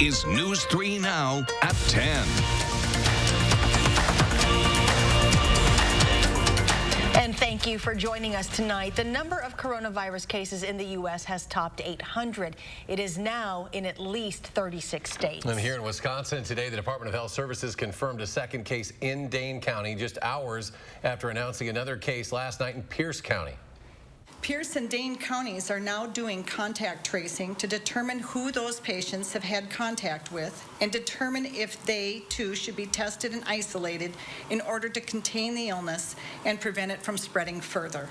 is News 3 Now at 10. And thank you for joining us tonight. The number of coronavirus cases in the U.S. has topped 800. It is now in at least 36 states. And here in Wisconsin today, the Department of Health Services confirmed a second case in Dane County just hours after announcing another case last night in Pierce County. Pierce and Dane counties are now doing contact tracing to determine who those patients have had contact with and determine if they, too, should be tested and isolated in order to contain the illness and prevent it from spreading further.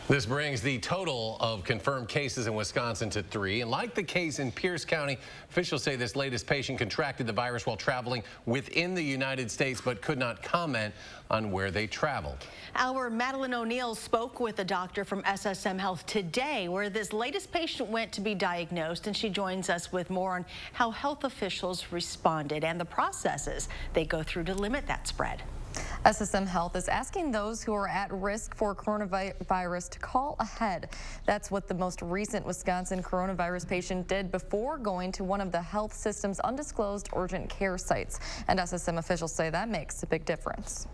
This brings the total of confirmed cases in Wisconsin to 3. And like the case in Pierce County, officials say this latest patient contracted the virus while traveling within the United States, but could not comment on where they traveled. Our Madeline O'Neill spoke with a doctor from SSM Health today, where this latest patient went to be diagnosed, and she joins us with more on how health officials responded and the processes they go through to limit that spread. SSM Health is asking those who are at risk for coronavirus to call ahead. That's what the most recent Wisconsin coronavirus patient did before going to one of the health system's undisclosed urgent care sites. And SSM officials say that makes a big difference.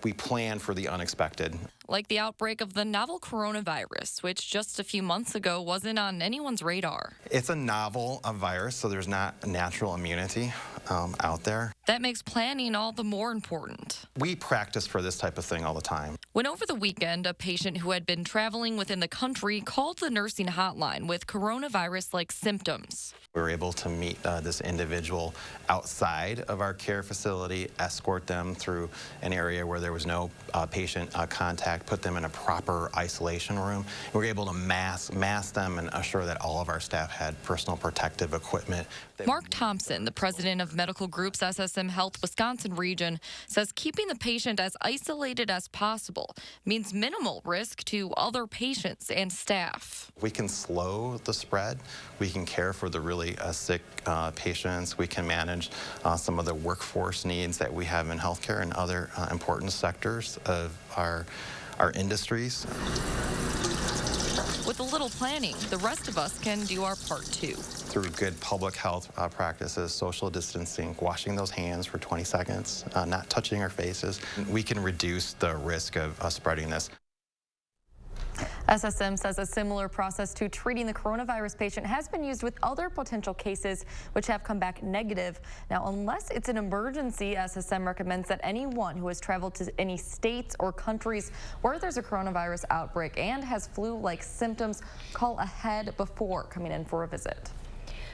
We plan for the unexpected. Like the outbreak of the novel coronavirus, which just a few months ago wasn't on anyone's radar. It's a novel virus, so there's not natural immunity out there. That makes planning all the more important. We practice for this type of thing all the time. When over the weekend, a patient who had been traveling within the country called the nursing hotline with coronavirus-like symptoms. We were able to meet this individual outside of our care facility, escort them through an area where there was no patient contact, put them in a proper isolation room. We were able to mask them and assure that all of our staff had personal protective equipment. Mark Thompson, the president of Medical Group's SSM Health Wisconsin region, says keeping the patient as isolated as possible means minimal risk to other patients and staff. We can slow the spread. We can care for the really sick patients. We can manage some of the workforce needs that we have in healthcare and other important sectors of our industries. With a little planning, the rest of us can do our part too. Through good public health practices, social distancing, washing those hands for 20 seconds, not touching our faces, we can reduce the risk of spreading this. SSM says a similar process to treating the coronavirus patient has been used with other potential cases which have come back negative. Now, unless it's an emergency, SSM recommends that anyone who has traveled to any states or countries where there's a coronavirus outbreak and has flu-like symptoms call ahead before coming in for a visit.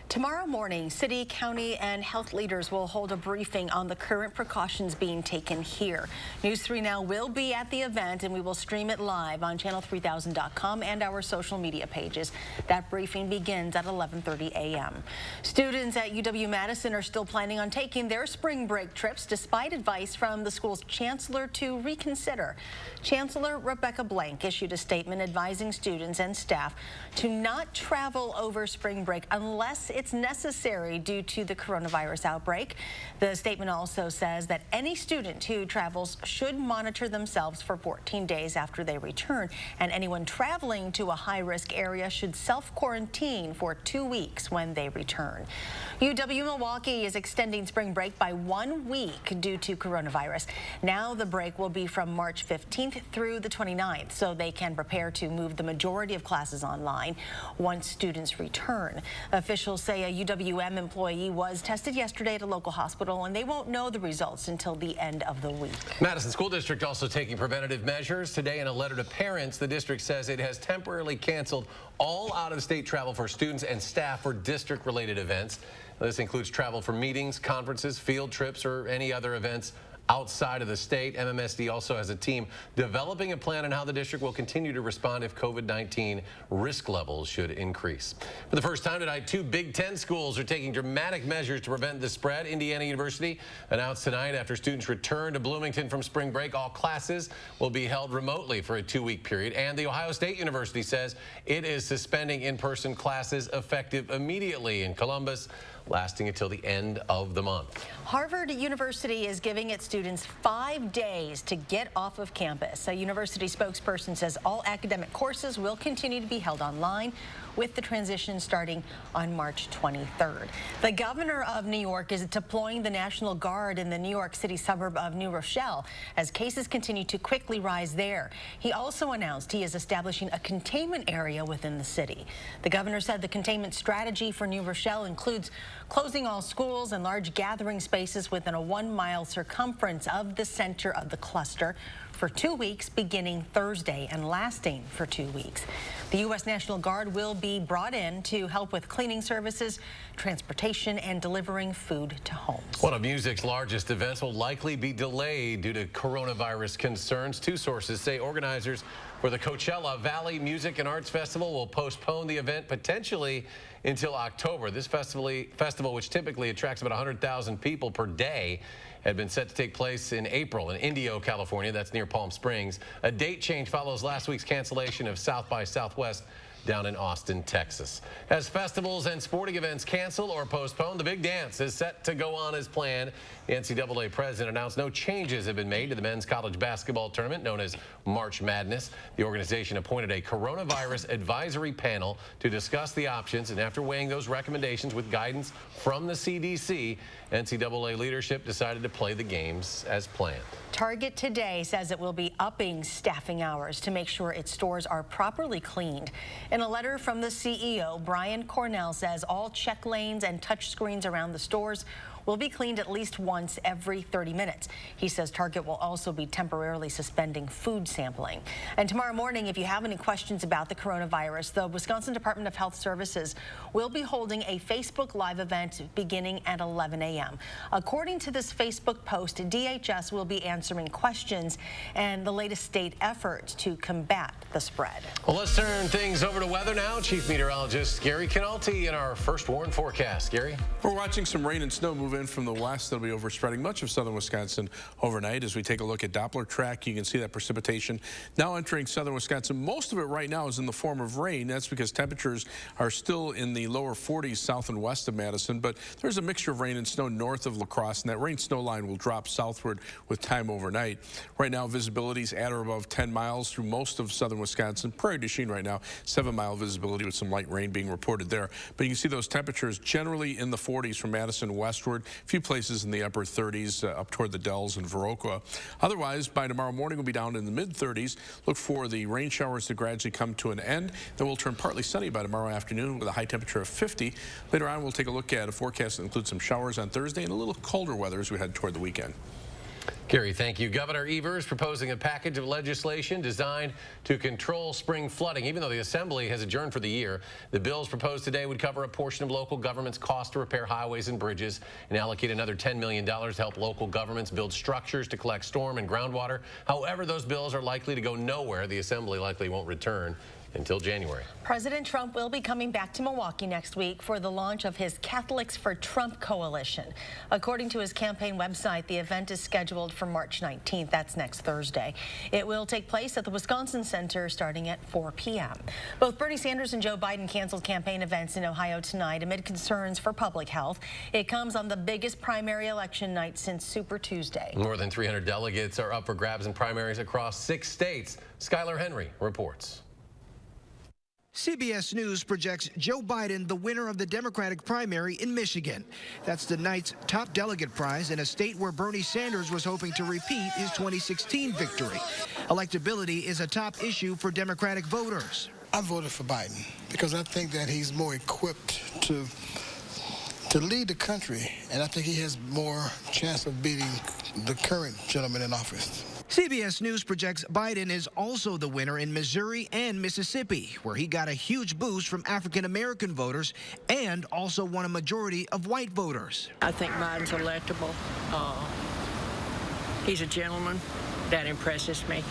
Tomorrow morning, city, county, and health leaders will hold a briefing on the current precautions being taken here. News 3 Now will be at the event, and we will stream it live on channel3000.com and our social media pages. That briefing begins at 11:30 a.m. Students at UW-Madison are still planning on taking their spring break trips despite advice from the school's chancellor to reconsider. Chancellor Rebecca Blank issued a statement advising students and staff to not travel over spring break unless it's necessary due to the coronavirus outbreak. The statement also says that any student who travels should monitor themselves for 14 days after they return, and anyone traveling to a high-risk area should self-quarantine for 2 weeks when they return. UW-Milwaukee is extending spring break by 1 week due to coronavirus. Now the break will be from March 15th through the 29th, so they can prepare to move the majority of classes online once students return. Officials say a UWM employee was tested yesterday at a local hospital, and they won't know the results until the end of the week. Madison School District also taking preventative measures. Today, in a letter to parents, the district says it has temporarily canceled all out-of-state travel for students and staff for district-related events. This includes travel for meetings, conferences, field trips, or any other events outside of the state. MMSD also has a team developing a plan on how the district will continue to respond if COVID-19 risk levels should increase. For the first time tonight, 2 Big Ten schools are taking dramatic measures to prevent the spread. Indiana University announced tonight after students return to Bloomington from spring break, all classes will be held remotely for a 2-week period. And the Ohio State University says it is suspending in-person classes effective immediately in Columbus, lasting until the end of the month. Harvard University is giving its students 5 days to get off of campus. A university spokesperson says all academic courses will continue to be held online. with the transition starting on March 23rd. The governor of New York is deploying the National Guard in the New York City suburb of New Rochelle as cases continue to quickly rise there. He also announced he is establishing a containment area within the city. The governor said the containment strategy for New Rochelle includes closing all schools and large gathering spaces within a 1-mile circumference of the center of the cluster for 2 weeks beginning Thursday and lasting for 2 weeks. The U.S. National Guard will be brought in to help with cleaning services, transportation, and delivering food to homes. One of music's largest events will likely be delayed due to coronavirus concerns. Two sources say organizers for the Coachella Valley Music and Arts Festival will postpone the event potentially until October. This festival, which typically attracts about 100,000 people per day, had been set to take place in April in Indio, California. That's near Palm Springs. A date change follows last week's cancellation of South by Southwest down in Austin, Texas. As festivals and sporting events cancel or postpone, the big dance is set to go on as planned. The NCAA president announced no changes have been made to the men's college basketball tournament known as March Madness. The organization appointed a coronavirus advisory panel to discuss the options, and after weighing those recommendations with guidance from the CDC, NCAA leadership decided to play the games as planned. Target today says it will be upping staffing hours to make sure its stores are properly cleaned. In a letter from the CEO, Brian Cornell says all check lanes and touch screens around the stores will be cleaned at least once every 30 minutes. He says Target will also be temporarily suspending food sampling. And tomorrow morning, if you have any questions about the coronavirus, the Wisconsin Department of Health Services will be holding a Facebook Live event beginning at 11 a.m. According to this Facebook post, DHS will be answering questions and the latest state efforts to combat the spread. Well, let's turn things over to weather now. Chief Meteorologist Gary Canalti in our first warn forecast. Gary? We're watching some rain and snow move in from the west. That'll be overspreading much of southern Wisconsin overnight. As we take a look at Doppler track, you can see that precipitation now entering southern Wisconsin. Most of it right now is in the form of rain. That's because temperatures are still in the lower 40s south and west of Madison, but there's a mixture of rain and snow north of La Crosse, and that rain snow line will drop southward with time overnight. Right now, visibility is at or above 10 miles through most of southern Wisconsin. Prairie du Chien right now, 7-mile visibility with some light rain being reported there. But you can see those temperatures generally in the 40s from Madison westward. A few places in the upper 30s up toward the Dells and Viroqua. Otherwise, by tomorrow morning, we'll be down in the mid-30s. Look for the rain showers to gradually come to an end. Then we'll turn partly sunny by tomorrow afternoon with a high temperature of 50. Later on, we'll take a look at a forecast that includes some showers on Thursday and a little colder weather as we head toward the weekend. Gary, thank you. Governor Evers proposing a package of legislation designed to control spring flooding. Even though the Assembly has adjourned for the year, the bills proposed today would cover a portion of local government's cost to repair highways and bridges and allocate another $10 million to help local governments build structures to collect storm and groundwater. However, those bills are likely to go nowhere. The Assembly likely won't return until January. President Trump will be coming back to Milwaukee next week for the launch of his Catholics for Trump coalition. According to his campaign website, the event is scheduled for March 19th. That's next Thursday. It will take place at the Wisconsin Center starting at 4 p.m. Both Bernie Sanders and Joe Biden canceled campaign events in Ohio tonight amid concerns for public health. It comes on the biggest primary election night since Super Tuesday. More than 300 delegates are up for grabs in primaries across 6 states. Skylar Henry reports. CBS News projects Joe Biden the winner of the Democratic primary in Michigan. That's the night's top delegate prize in a state where Bernie Sanders was hoping to repeat his 2016 victory. Electability is a top issue for Democratic voters. I voted for Biden because I think that he's more equipped to lead the country, and I think he has more chance of beating the current gentleman in office. CBS News projects Biden is also the winner in Missouri and Mississippi, where he got a huge boost from African-American voters and also won a majority of white voters. I think Biden's electable. He's a gentleman. That impresses me.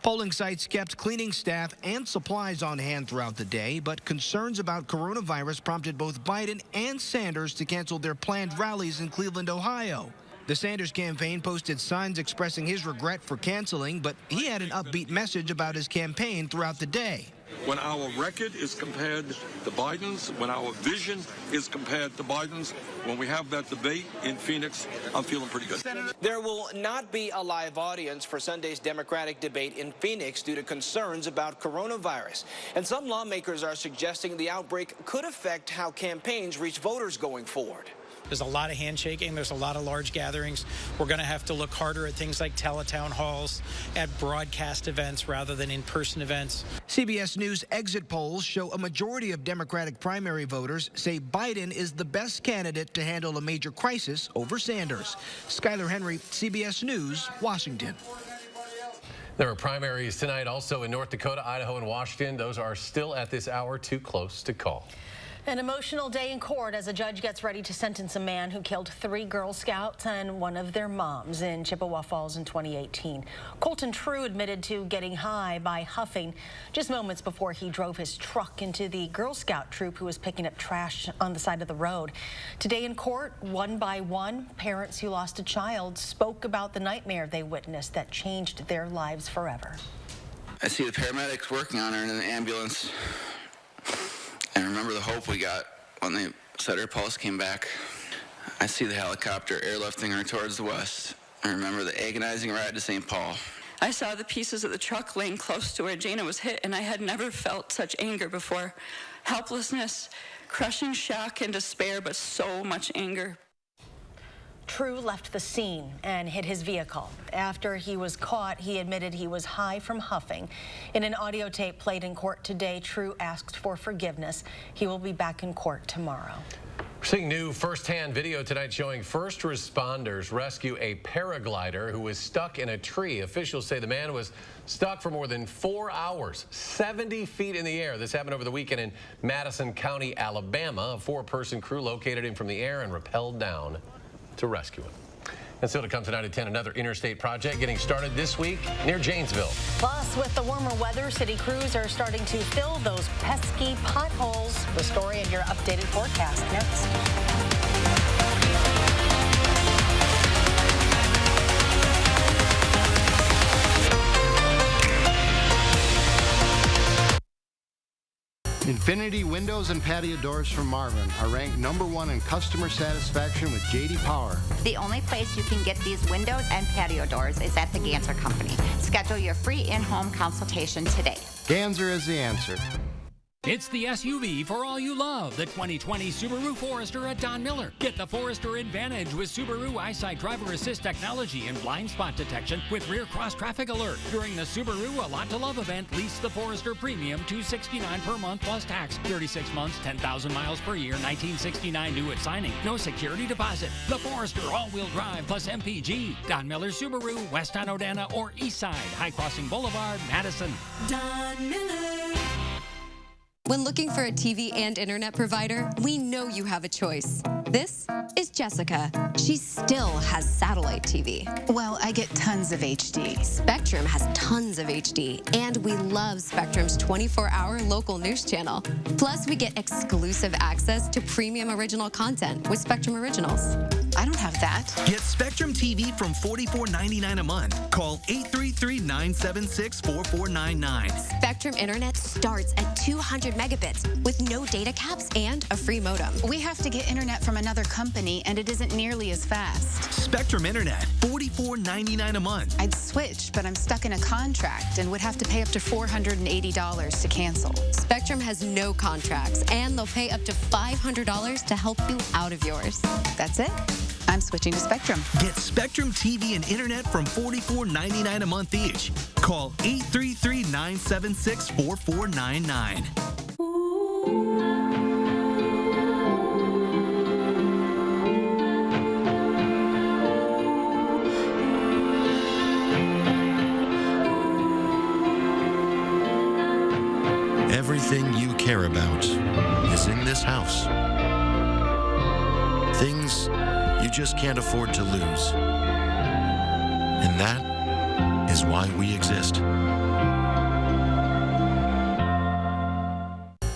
Polling sites kept cleaning staff and supplies on hand throughout the day, but concerns about coronavirus prompted both Biden and Sanders to cancel their planned rallies in Cleveland, Ohio. The Sanders campaign posted signs expressing his regret for canceling, but he had an upbeat message about his campaign throughout the day. When our record is compared to Biden's, when our vision is compared to Biden's, when we have that debate in Phoenix, I'm feeling pretty good. There will not be a live audience for Sunday's Democratic debate in Phoenix due to concerns about coronavirus. And some lawmakers are suggesting the outbreak could affect how campaigns reach voters going forward. There's a lot of handshaking. There's a lot of large gatherings. We're going to have to look harder at things like teletown halls, at broadcast events rather than in-person events. CBS News exit polls show a majority of Democratic primary voters say Biden is the best candidate to handle a major crisis over Sanders. Skyler Henry, CBS News, Washington. There are primaries tonight also in North Dakota, Idaho, and Washington. Those are still at this hour too close to call. An emotional day in court as a judge gets ready to sentence a man who killed 3 Girl Scouts and one of their moms in Chippewa Falls in 2018. Colton True admitted to getting high by huffing just moments before he drove his truck into the Girl Scout troop who was picking up trash on the side of the road. Today in court, one by one, parents who lost a child spoke about the nightmare they witnessed that changed their lives forever. I see the paramedics working on her in the ambulance. And remember the hope we got when they said her pulse came back. I see the helicopter airlifting her towards the west. I remember the agonizing ride to St. Paul. I saw the pieces of the truck laying close to where Jana was hit, and I had never felt such anger before. Helplessness, crushing shock and despair, but so much anger. True left the scene and hid his vehicle. After he was caught, he admitted he was high from huffing. In an audio tape played in court today, True asked for forgiveness. He will be back in court tomorrow. We're seeing new first-hand video tonight showing first responders rescue a paraglider who was stuck in a tree. Officials say the man was stuck for more than 4 hours, 70 feet in the air. This happened over the weekend in Madison County, Alabama. A 4-person crew located him from the air and rappelled down to rescue him. And still to come tonight at 10, another interstate project getting started this week near Janesville. Plus, with the warmer weather, city crews are starting to fill those pesky potholes. The story and your updated forecast next. Infinity Windows and Patio Doors from Marvin are ranked #1 in customer satisfaction with J.D. Power. The only place you can get these windows and patio doors is at the Ganser Company. Schedule your free in-home consultation today. Ganser is the answer. It's the SUV for all you love, the 2020 Subaru Forester at Don Miller. Get the Forester Advantage with Subaru EyeSight Driver Assist technology and blind spot detection with rear cross traffic alert. During the Subaru A Lot to Love event, lease the Forester Premium $269 per month plus tax. 36 months, 10,000 miles per year, $1969 due at signing. No security deposit. The Forester all-wheel drive plus MPG. Don Miller Subaru, West on Odana or Eastside, High Crossing Boulevard, Madison. Don Miller. When looking for a TV and internet provider, we know you have a choice. This is Jessica. She still has satellite TV. Well, I get tons of HD. Spectrum has tons of HD, and we love Spectrum's 24-hour local news channel. Plus, we get exclusive access to premium original content with Spectrum Originals. I don't have that. Get Spectrum TV from $44.99 a month. Call 833-976-4499. Spectrum Internet starts at 200 megabits with no data caps and a free modem. We have to get internet from another company, and it isn't nearly as fast. Spectrum Internet, $44.99 a month. I'd switch, but I'm stuck in a contract and would have to pay up to $480 to cancel. Spectrum has no contracts, and they'll pay up to $500 to help you out of yours. That's it. I'm switching to Spectrum. Get Spectrum TV and internet from $44.99 a month each. Call 833-976-4499. Everything you care about is in this house. Things you just can't afford to lose. And that is why we exist.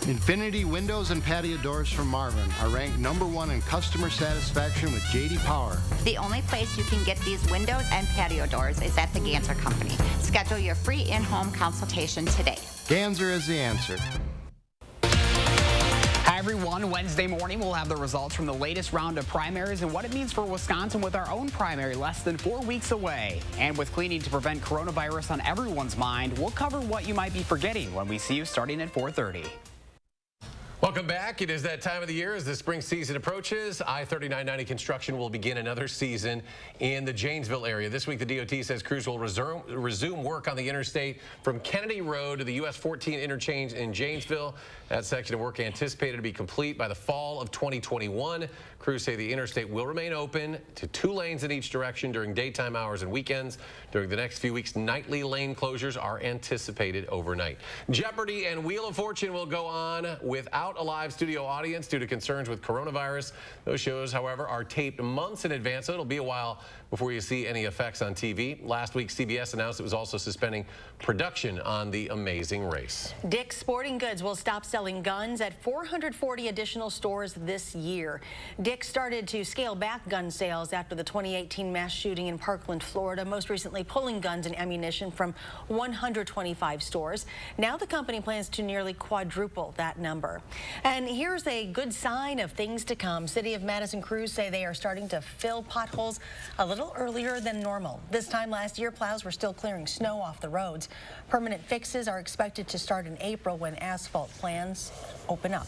Infinity Windows and Patio Doors from Marvin are ranked #1 in customer satisfaction with J.D. Power. The only place you can get these windows and patio doors is at the Ganser Company. Schedule your free in-home consultation today. Ganser is the answer. Hi everyone, Wednesday morning we'll have the results from the latest round of primaries and what it means for Wisconsin with our own primary less than 4 weeks away. And with cleaning to prevent coronavirus on everyone's mind, we'll cover what you might be forgetting when we see you starting at 4:30. Welcome back. It is that time of the year as the spring season approaches. I-3990 construction will begin another season in the Janesville area. This week, the DOT says crews will resume work on the interstate from Kennedy Road to the US 14 interchange in Janesville. That section of work anticipated to be complete by the fall of 2021. Crews say the interstate will remain open to 2 lanes in each direction during daytime hours and weekends. During the next few weeks, nightly lane closures are anticipated overnight. Jeopardy and Wheel of Fortune will go on without a live studio audience due to concerns with coronavirus. Those shows, however, are taped months in advance, so it'll be a while before you see any effects on TV. Last week, CBS announced it was also suspending production on The Amazing Race. Dick's Sporting Goods will stop selling guns at 440 additional stores this year. Dick's started to scale back gun sales after the 2018 mass shooting in Parkland, Florida, most recently pulling guns and ammunition from 125 stores. Now the company plans to nearly quadruple that number. And here's a good sign of things to come. City of Madison crews say they are starting to fill potholes a little earlier than normal. This time last year, plows were still clearing snow off the roads. Permanent fixes are expected to start in April when asphalt plans open up.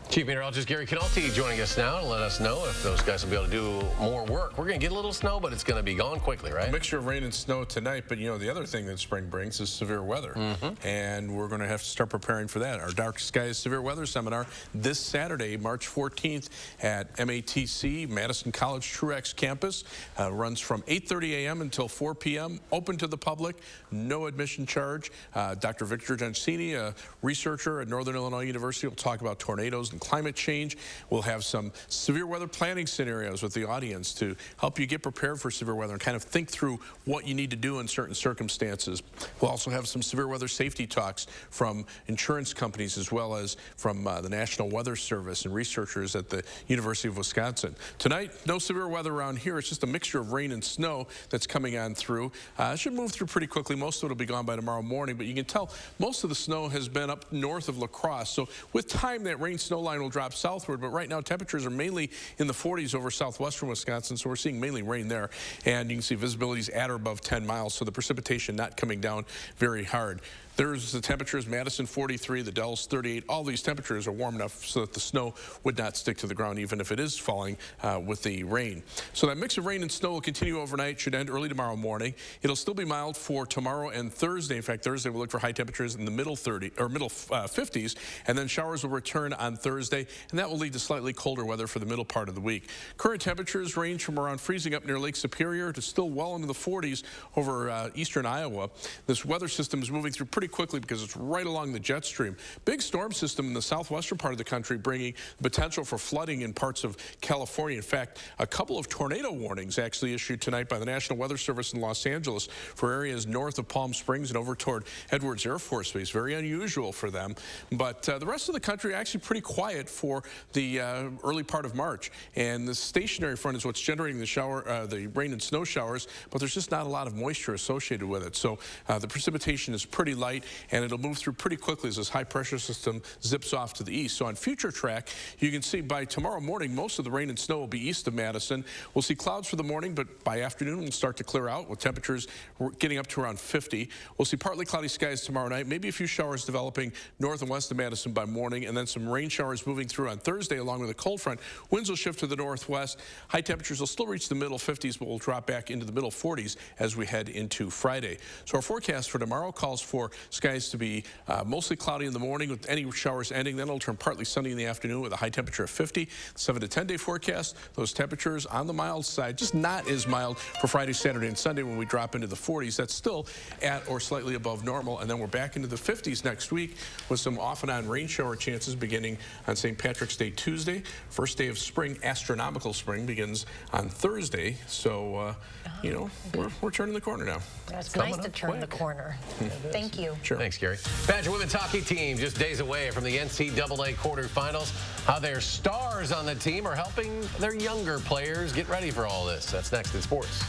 Chief Meteorologist Gary Canalti joining us now to let us know if those guys will be able to do more work. We're going to get a little snow, but it's going to be gone quickly, right? A mixture of rain and snow tonight, but you know, the other thing that spring brings is severe weather. And we're going to have to start preparing for that. Our Dark Skies Severe Weather Seminar this Saturday, March 14th at MATC, Madison College Truex campus. Runs from 8:30 a.m. until 4 p.m., open to the public, no admission charge. Dr. Victor Gensini, a researcher at Northern Illinois University, will talk about tornadoes and climate change. We'll have some severe weather planning scenarios with the audience to help you get prepared for severe weather and kind of think through what you need to do in certain circumstances. We'll also have some severe weather safety talks from insurance companies as well as from the National Weather Service and researchers at the University of Wisconsin. Tonight, no severe weather around here. It's just a mixture of rain and snow that's coming on through. It should move through pretty quickly. Most of it will be gone by tomorrow morning, but you can tell most of the snow has been up north of La Crosse. So with time, that rain-snow line will drop southward, but right now temperatures are mainly in the 40s over southwestern Wisconsin, so we're seeing mainly rain there. And you can see visibility's at or above 10 miles, so the precipitation not coming down very hard. There's the temperatures, Madison 43, the Dells 38. All these temperatures are warm enough so that the snow would not stick to the ground even if it is falling with the rain. So that mix of rain and snow will continue overnight, should end early tomorrow morning. It'll still be mild for tomorrow and Thursday. In fact, Thursday we'll look for high temperatures in the middle 50s, and then showers will return on Thursday, and that will lead to slightly colder weather for the middle part of the week. Current temperatures range from around freezing up near Lake Superior to still well into the 40s over eastern Iowa. This weather system is moving through pretty quickly because it's right along the jet stream. Big storm system in the southwestern part of the country, bringing the potential for flooding in parts of California. In fact, a couple of tornado warnings actually issued tonight by the National Weather Service in Los Angeles for areas north of Palm Springs and over toward Edwards Air Force Base. Very unusual for them. But the rest of the country actually pretty quiet for the early part of March. And the stationary front is what's generating the rain and snow showers, but there's just not a lot of moisture associated with it. So the precipitation is pretty light, and it'll move through pretty quickly as this high pressure system zips off to the east. So on future track, you can see by tomorrow morning, most of the rain and snow will be east of Madison. We'll see clouds for the morning, but by afternoon, we'll start to clear out with temperatures getting up to around 50. We'll see partly cloudy skies tomorrow night, maybe a few showers developing north and west of Madison by morning, and then some rain showers moving through on Thursday along with a cold front. Winds will shift to the northwest. High temperatures will still reach the middle 50s, but will drop back into the middle 40s as we head into Friday. So our forecast for tomorrow calls for skies to be mostly cloudy in the morning with any showers ending. Then it'll turn partly sunny in the afternoon with a high temperature of 50. 7 to 10 day forecast, those temperatures on the mild side, just not as mild for Friday, Saturday, and Sunday when we drop into the 40s. That's still at or slightly above normal. And then we're back into the 50s next week with some off and on rain shower chances beginning on St. Patrick's Day Tuesday. First day of spring, astronomical spring, begins on Thursday. So, you know, we're turning the corner now. It's nice to turn the corner. Thank you. Sure. Thanks, Gary. Badger women's hockey team just days away from the NCAA quarterfinals. How their stars on the team are helping their younger players get ready for all this. That's next in sports.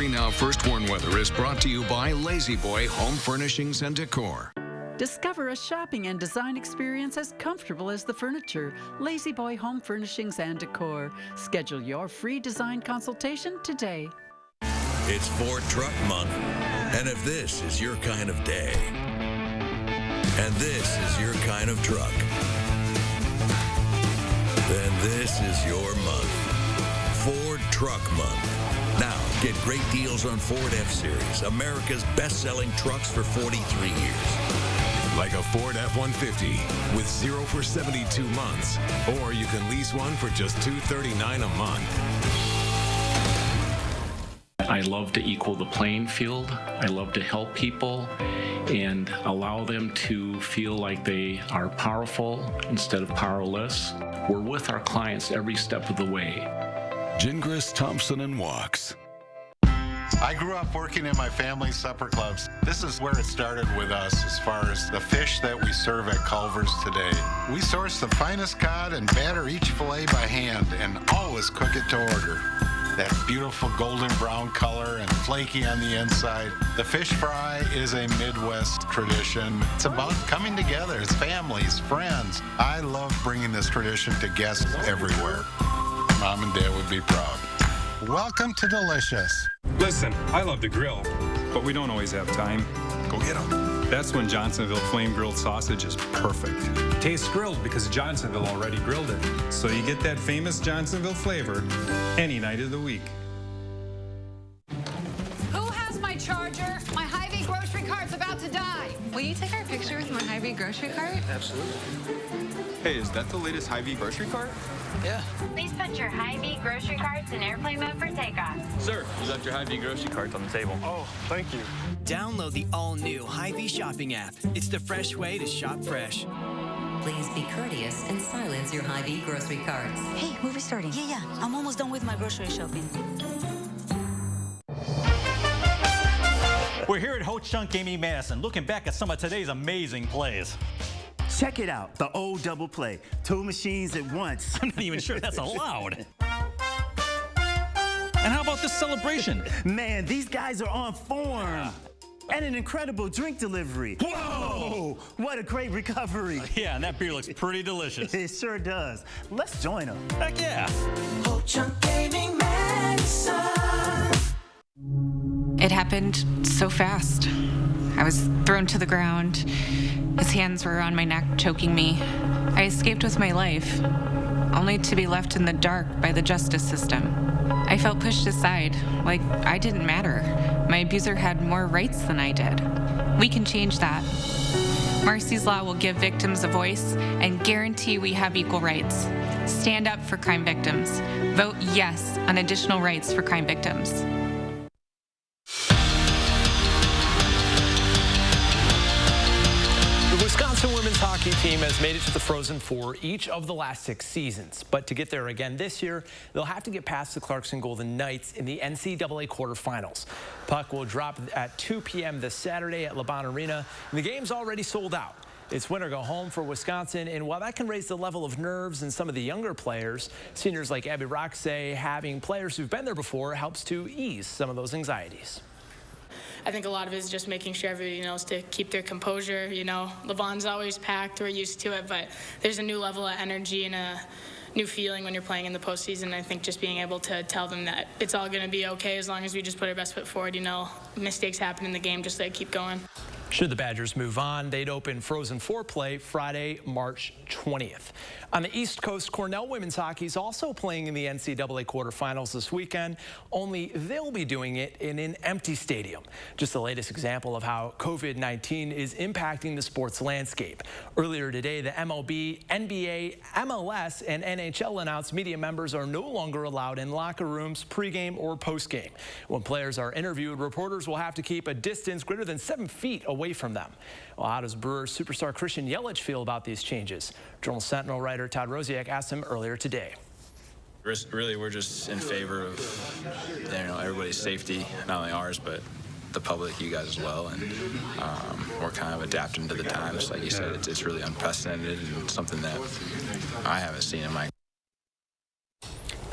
3 Now First Warn Weather is brought to you by Lazy Boy Home Furnishings and Decor. Discover a shopping and design experience as comfortable as the furniture. Lazy Boy Home Furnishings and Decor. Schedule your free design consultation today. It's Ford Truck Month, and if this is your kind of day, and this is your kind of truck, then this is your month. Ford Truck Month. Now, get great deals on Ford F-Series, America's best-selling trucks for 43 years. Like a Ford F-150 with 0 for 72 months. Or you can lease one for just $239 a month. I love to equal the playing field. I love to help people and allow them to feel like they are powerful instead of powerless. We're with our clients every step of the way. Gingras, Thompson, and Walks. I grew up working in my family's supper clubs. This is where it started with us as far as the fish that we serve at Culver's today. We source the finest cod and batter each fillet by hand and always cook it to order. That beautiful golden brown color and flaky on the inside. The fish fry is a Midwest tradition. It's about coming together. It's families, friends. I love bringing this tradition to guests everywhere. Mom and Dad would be proud. Welcome to Delicious. Listen, I love to grill, but we don't always have time. Go get them. That's when Johnsonville Flame Grilled Sausage is perfect. Tastes grilled because Johnsonville already grilled it. So you get that famous Johnsonville flavor any night of the week. Who has my charger? My Hy-Vee grocery cart's about to die. Will you take our picture with my Hy-Vee grocery cart? Absolutely. Hey, is that the latest Hy-Vee grocery cart? Yeah. Please put your Hy-Vee grocery carts in airplane mode for takeoff. Sir, you left your Hy-Vee grocery carts on the table. Oh, thank you. Download the all-new Hy-Vee shopping app. It's the fresh way to shop fresh. Please be courteous and silence your Hy-Vee grocery carts. Hey, movie starting. Yeah. I'm almost done with my grocery shopping. We're here at Ho Chunk Gaming Madison, looking back at some of today's amazing plays. Check it out, the old double play. 2 machines at once. I'm not even sure that's allowed. And how about this celebration? Man, these guys are on form. And an incredible drink delivery. Whoa! What a great recovery. Yeah, and that beer looks pretty delicious. It sure does. Let's join them. Heck yeah. Ho Chunk Gaming Madison. It happened so fast. I was thrown to the ground. His hands were on my neck, choking me. I escaped with my life, only to be left in the dark by the justice system. I felt pushed aside, like I didn't matter. My abuser had more rights than I did. We can change that. Marcy's Law will give victims a voice and guarantee we have equal rights. Stand up for crime victims. Vote yes on additional rights for crime victims. The Wisconsin women's hockey team has made it to the Frozen Four each of the last 6 seasons. But to get there again this year, they'll have to get past the Clarkson Golden Knights in the NCAA quarterfinals. Puck will drop at 2 p.m. this Saturday at LeBron Arena, and the game's already sold out. It's win or go home for Wisconsin, and while that can raise the level of nerves in some of the younger players, seniors like Abby Rock say having players who've been there before helps to ease some of those anxieties. I think a lot of it is just making sure everybody knows to keep their composure. You know, Levon's always packed. We're used to it, but there's a new level of energy and a new feeling when you're playing in the postseason. I think just being able to tell them that it's all going to be okay as long as we just put our best foot forward. You know, mistakes happen in the game, just keep going. Should the Badgers move on, they'd open Frozen Four play Friday, March 20th. On the East Coast, Cornell women's hockey is also playing in the NCAA quarterfinals this weekend, only they'll be doing it in an empty stadium. Just the latest example of how COVID-19 is impacting the sports landscape. Earlier today, the MLB, NBA, MLS, and NHL announced media members are no longer allowed in locker rooms pregame or postgame. When players are interviewed, reporters will have to keep a distance greater than 7 feet away from them. Well, how does Brewers superstar Christian Yelich feel about these changes? Journal Sentinel writer Todd Rosiak asked him earlier today. Really, we're just in favor of everybody's safety, not only ours, but the public, you guys as well, and we're kind of adapting to the times. Like you said, it's really unprecedented and something that I haven't seen in my.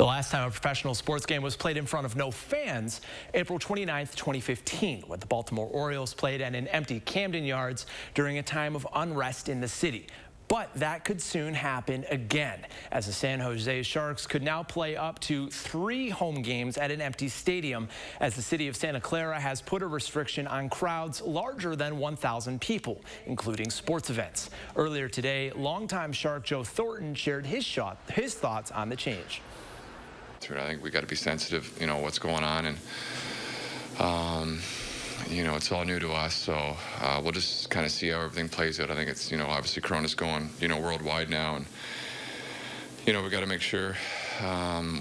The last time a professional sports game was played in front of no fans, April 29th, 2015, when the Baltimore Orioles played at an empty Camden Yards during a time of unrest in the city. But that could soon happen again, as the San Jose Sharks could now play up to 3 home games at an empty stadium, as the city of Santa Clara has put a restriction on crowds larger than 1,000 people, including sports events. Earlier today, longtime Shark Joe Thornton shared his thoughts on the change. I think we got to be sensitive, what's going on, and it's all new to us, so we'll just kind of see how everything plays out. I think it's, obviously Corona's going, worldwide now, and, we got to make sure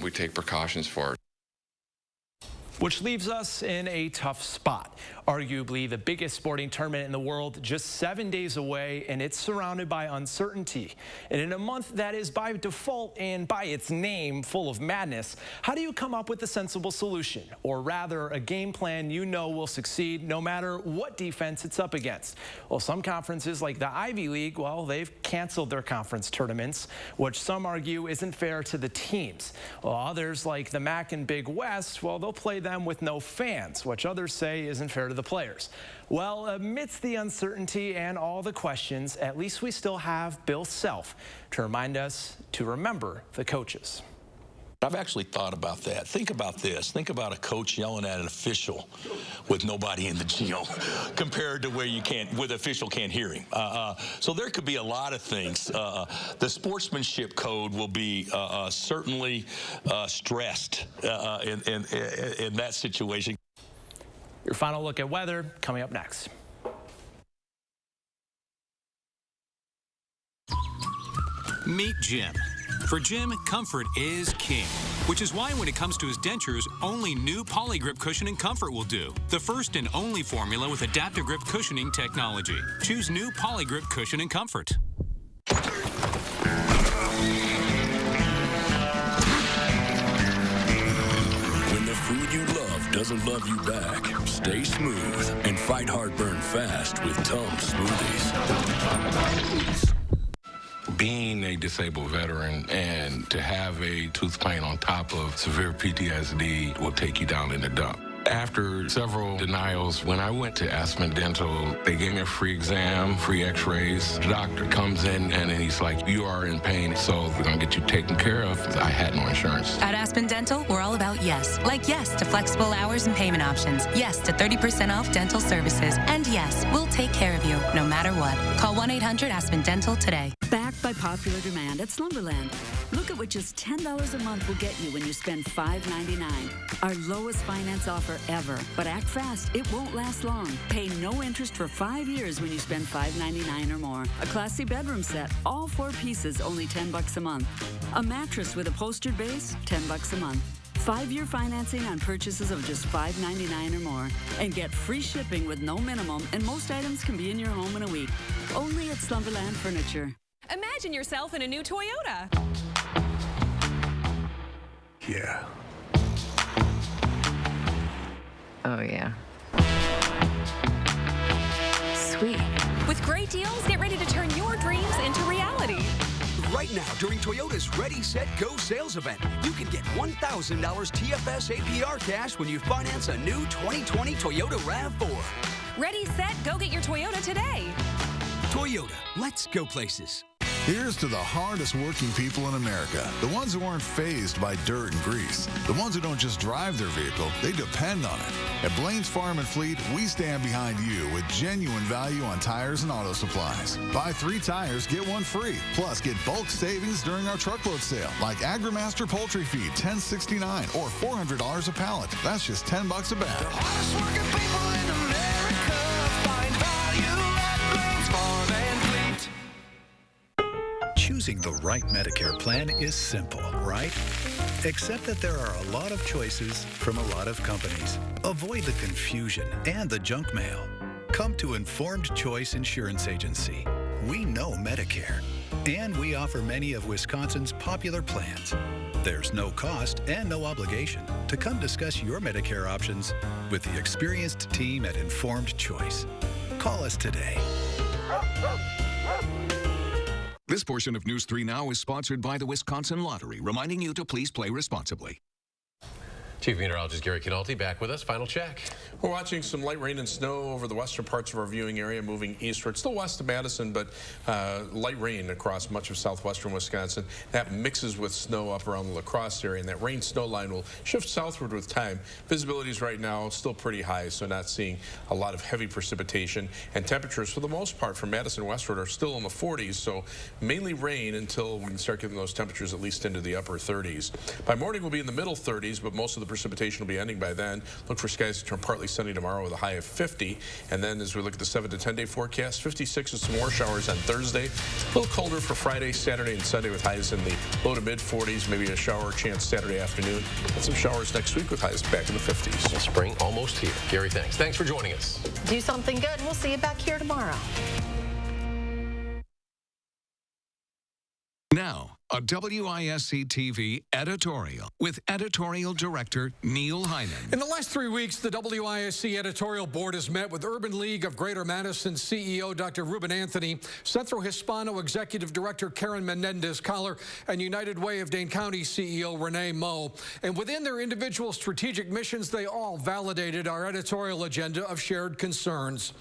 we take precautions for it. Which leaves us in a tough spot. Arguably the biggest sporting tournament in the world just 7 days away, and it's surrounded by uncertainty. And in a month that is by default and by its name full of madness, how do you come up with a sensible solution? Or rather, a game plan you know will succeed no matter what defense it's up against? Well, some conferences like the Ivy League, well, they've canceled their conference tournaments, which some argue isn't fair to the teams. While others like the MAC and Big West, well, they'll play them with no fans, which others say isn't fair to the players. Well, amidst the uncertainty and all the questions, at least we still have Bill Self to remind us to remember the coaches. I've actually thought about that. Think about this. Think about a coach yelling at an official with nobody in the gym compared to where the official can't hear him. So there could be a lot of things. The sportsmanship code will be certainly stressed in that situation. Your final look at weather coming up next. Meet Jim. For Jim, comfort is king, which is why when it comes to his dentures, only new Polygrip Cushion and Comfort will do. The first and only formula with adaptive grip cushioning technology. Choose new Polygrip Cushion and Comfort. When the food you love doesn't love you back, stay smooth and fight heartburn fast with Tums smoothies. Being a disabled veteran and to have a tooth pain on top of severe PTSD will take you down in the dump. After several denials, when I went to Aspen Dental, they gave me a free exam, free x-rays. The doctor comes in and he's like, you are in pain, so we're going to get you taken care of. I had no insurance. At Aspen Dental, we're all about yes. Like yes to flexible hours and payment options. Yes to 30% off dental services. And yes, we'll take care of you no matter what. Call 1-800-ASPEN-DENTAL today. Backed by popular demand at Slumberland. Look at what just $10 a month will get you when you spend $5.99. Our lowest finance offer ever. But act fast, it won't last long. Pay no interest for 5 years when you spend $5.99 or more. A classy bedroom set, all 4 pieces, only $10 a month. A mattress with a upholstered base, $10 a month. 5-year financing on purchases of just $5.99 or more. And get free shipping with no minimum, and most items can be in your home in a week. Only at Slumberland Furniture. Imagine yourself in a new Toyota. Yeah. Oh, yeah. Sweet. With great deals, get ready to turn your dreams into reality. Right now, during Toyota's Ready, Set, Go sales event, you can get $1,000 TFS APR cash when you finance a new 2020 Toyota RAV4. Ready, set, go get your Toyota today. Toyota, let's go places. Here's to the hardest working people in America, the ones who aren't fazed by dirt and grease, the ones who don't just drive their vehicle, they depend on it. At Blaine's Farm and Fleet, we stand behind you with genuine value on tires and auto supplies. Buy 3 tires, get 1 free. Plus, get bulk savings during our truckload sale, like AgriMaster Poultry Feed, $10.69 or $400 a pallet. That's just $10 a bag. The hardest working people in America find value at Blaine's Farm and Fleet. Choosing the right Medicare plan is simple, right? Except that there are a lot of choices from a lot of companies. Avoid the confusion and the junk mail. Come to Informed Choice Insurance Agency. We know Medicare, and we offer many of Wisconsin's popular plans. There's no cost and no obligation to come discuss your Medicare options with the experienced team at Informed Choice. Call us today. This portion of News 3 Now is sponsored by the Wisconsin Lottery, reminding you to please play responsibly. Chief Meteorologist Gary Canalti back with us. Final check. We're watching some light rain and snow over the western parts of our viewing area moving eastward. Still west of Madison, but light rain across much of southwestern Wisconsin. That mixes with snow up around the La Crosse area, and that rain-snow line will shift southward with time. Visibilities right now still pretty high, so not seeing a lot of heavy precipitation. And temperatures, for the most part, from Madison westward are still in the 40s, so mainly rain until we can start getting those temperatures at least into the upper 30s. By morning, we'll be in the middle 30s, but most of the precipitation will be ending by then. Look for skies to turn partly sunny tomorrow with a high of 50. And then as we look at the 7 to 10 day forecast, 56 with some more showers on Thursday. A little colder for Friday, Saturday, and Sunday with highs in the low to mid 40s. Maybe a shower chance Saturday afternoon. And some showers next week with highs back in the 50s. Spring almost here. Gary, thanks. Thanks for joining us. Do something good. We'll see you back here tomorrow. Now, a WISC-TV editorial with editorial director Neil Hyman. In the last 3 weeks, the WISC editorial board has met with Urban League of Greater Madison CEO Dr. Ruben Anthony, Centro Hispano Executive Director Karen Menendez-Collar, and United Way of Dane County CEO Renee Moe. And within their individual strategic missions, they all validated our editorial agenda of shared concerns.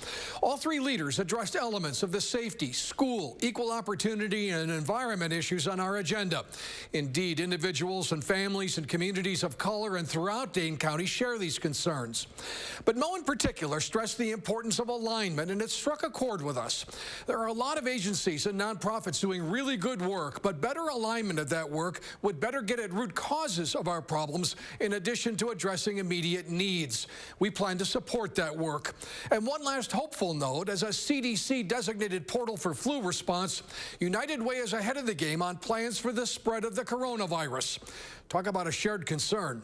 All three leaders addressed elements of the safety, school, equal opportunity, and environment issues on our agenda. Indeed, individuals and families and communities of color and throughout Dane County share these concerns. But Moe in particular stressed the importance of alignment, and it struck a chord with us. There are a lot of agencies and nonprofits doing really good work, but better alignment of that work would better get at root causes of our problems in addition to addressing immediate needs. We plan to support that work. And one last hopeful note, as a CDC designated portal for flu response, United Way is ahead of the game on plans for the spread of the coronavirus. Talk about a shared concern.